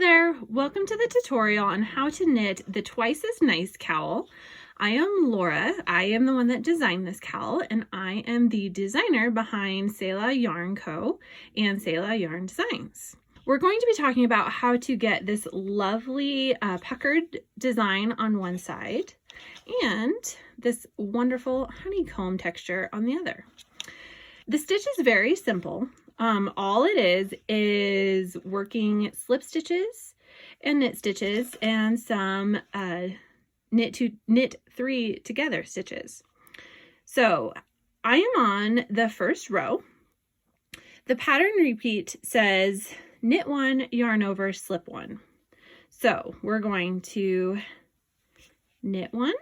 there, welcome to the tutorial on how to knit the Twice As Nice Cowl. I am Laura. I am the one that designed this cowl, and I am the designer behind Selah Yarn Co. and Selah Yarn Designs. We're going to be talking about how to get this lovely puckered design on one side and this wonderful honeycomb texture on the other. The stitch is very simple. All it is working slip stitches and knit stitches and some knit 3 together stitches. So I am on the first row. The pattern repeat says knit 1, yarn over, slip 1. So we're going to knit 1,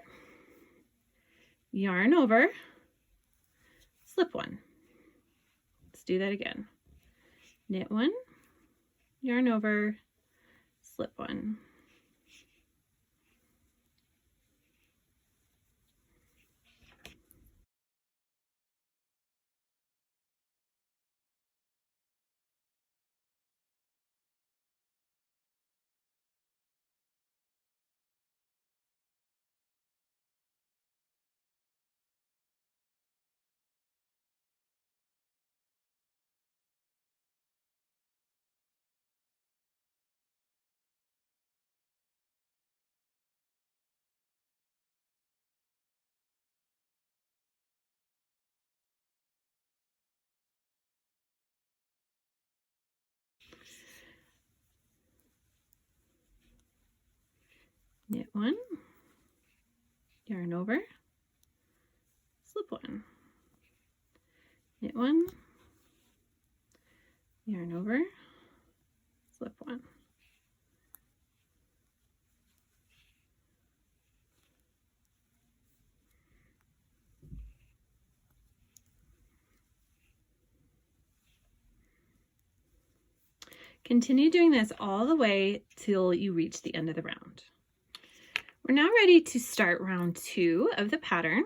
yarn over, slip 1. Let's do that again. Knit 1, yarn over, slip 1. Knit 1, yarn over, slip 1. Knit 1, yarn over, slip 1. Continue doing this all the way till you reach the end of the round. We're now ready to start round 2 of the pattern.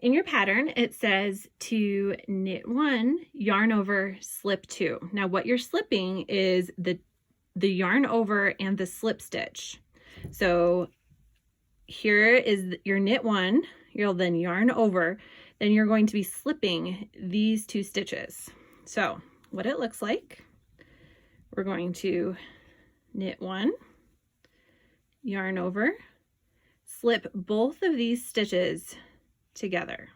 In your pattern, it says to knit 1, yarn over, slip 2. Now what you're slipping is the yarn over and the slip stitch. So here is your knit 1, you'll then yarn over, then you're going to be slipping these 2 stitches. So what it looks like, we're going to knit 1, yarn over, slip both of these stitches together.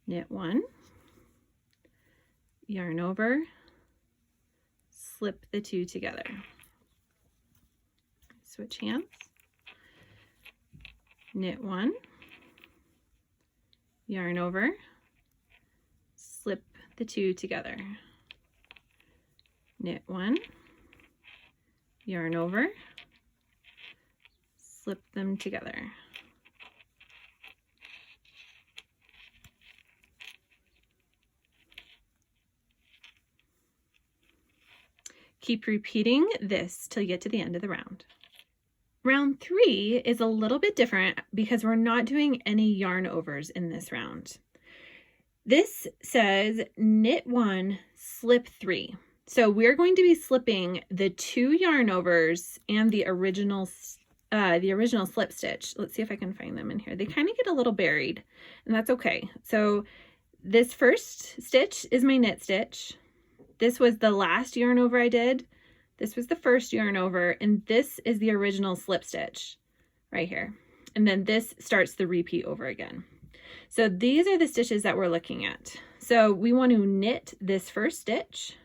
Knit 1, yarn over, slip the 2 together. Switch hands. Knit 1, yarn over, slip the 2 together. Knit 1, yarn over, slip them together. Keep repeating this till you get to the end of the round. Round 3 is a little bit different because we're not doing any yarn overs in this round. This says knit 1, slip 3. So we're going to be slipping the 2 yarn overs and the original slip stitch. Let's see if I can find them in here. They kind of get a little buried, and that's okay. So this first stitch is my knit stitch. This was the last yarn over I did. This was the first yarn over, and this is the original slip stitch right here. And then this starts the repeat over again. So these are the stitches that we're looking at. So we want to knit this first stitch,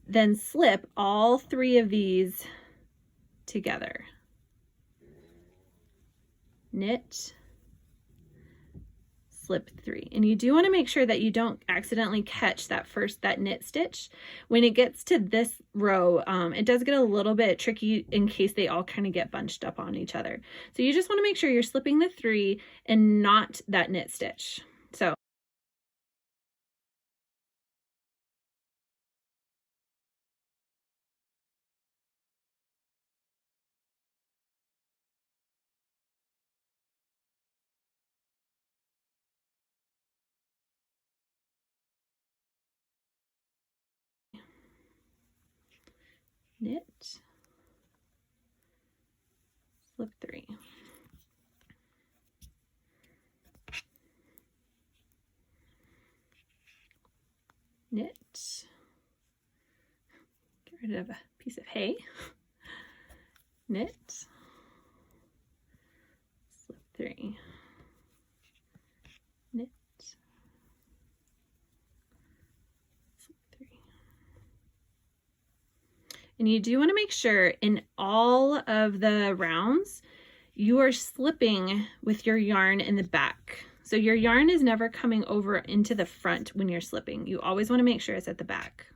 then slip all 3 of these together. Knit, slip 3. And you do want to make sure that you don't accidentally catch that knit stitch. When it gets to this row, it does get a little bit tricky in case they all kind of get bunched up on each other. So you just want to make sure you're slipping the 3 and not that knit stitch. So knit, slip 3. Knit, get rid of a piece of hay, knit, slip 3, knit, slip 3. And you do want to make sure in all of the rounds you are slipping with your yarn in the back. So your yarn is never coming over into the front when you're slipping. You always want to make sure it's at the back.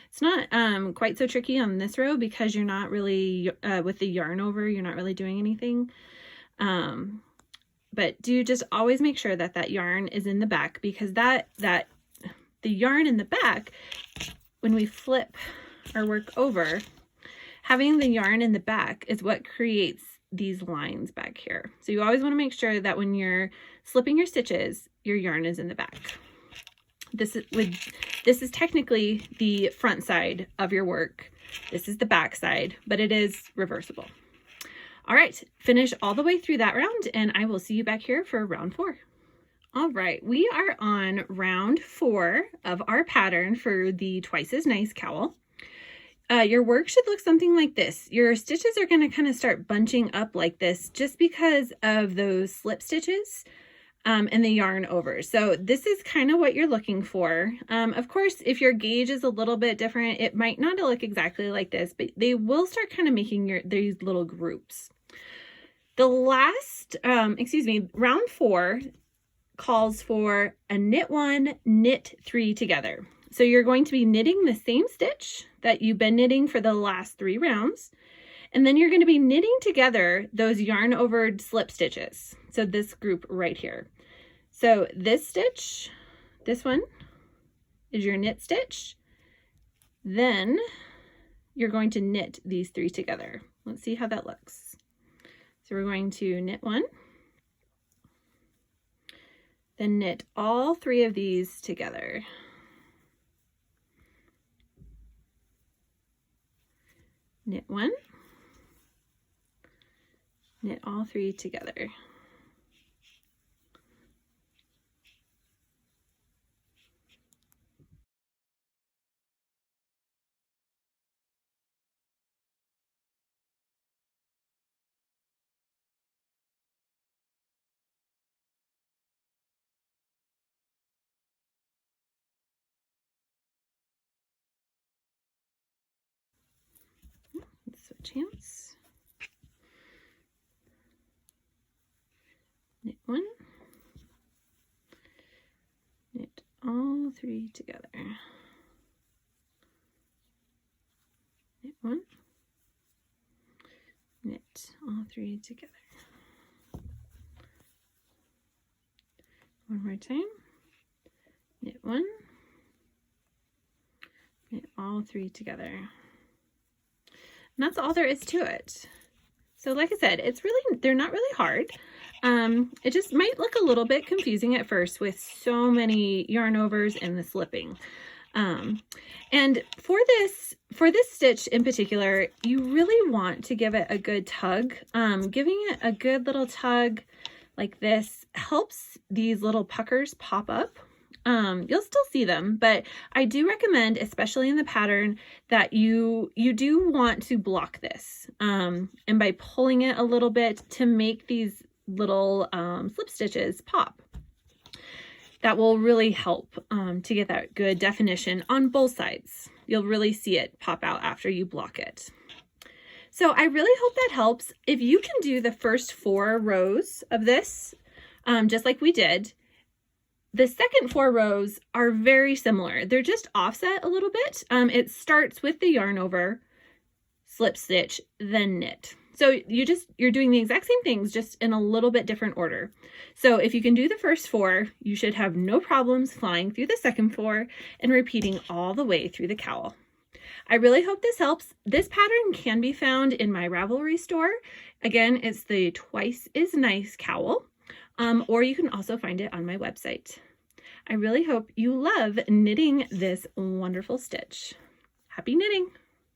It's not quite so tricky on this row because you're not really, with the yarn over, you're not really doing anything. But do just always make sure that that yarn is in the back, because the yarn in the back, when we flip our work over, having the yarn in the back is what creates these lines back here. So you always want to make sure that when you're slipping your stitches, your yarn is in the back. This is technically the front side of your work. This is the back side, but it is reversible. All right, finish all the way through that round and I will see you back here for round 4. All right, we are on round 4 of our pattern for the Twice As Nice Cowl. Your work should look something like this. Your stitches are going to kind of start bunching up like this just because of those slip stitches and the yarn over. So this is kind of what you're looking for. Of course, if your gauge is a little bit different, it might not look exactly like this, but they will start kind of making these little groups. The last, round 4 calls for a knit 1, knit 3 together. So you're going to be knitting the same stitch that you've been knitting for the last 3 rounds. And then you're going to be knitting together those yarn over slip stitches. So this group right here. So this stitch, this one is your knit stitch. Then you're going to knit these 3 together. Let's see how that looks. So we're going to knit 1, then knit all 3 of these together. Knit 1, knit all 3 together. Switch hands. Knit 1, knit all 3 together. Knit 1, knit all 3 together. One more time. Knit 1, knit all 3 together. And that's all there is to it. So like I said, they're not really hard. It just might look a little bit confusing at first with so many yarn overs and the slipping. And for this stitch in particular, you really want to give it a good tug. Giving it a good little tug like this helps these little puckers pop up. You'll still see them, but I do recommend, especially in the pattern, that you do want to block this, and by pulling it a little bit to make these little slip stitches pop. That will really help to get that good definition on both sides. You'll really see it pop out after you block it. So I really hope that helps. If you can do the first 4 rows of this, just like we did, the second 4 rows are very similar. They're just offset a little bit. It starts with the yarn over, slip stitch, then knit. So you're doing the exact same things, just in a little bit different order. So if you can do the first 4, you should have no problems flying through the second 4 and repeating all the way through the cowl. I really hope this helps. This pattern can be found in my Ravelry store. Again, it's the Twice As Nice Cowl, or you can also find it on my website. I really hope you love knitting this wonderful stitch. Happy knitting!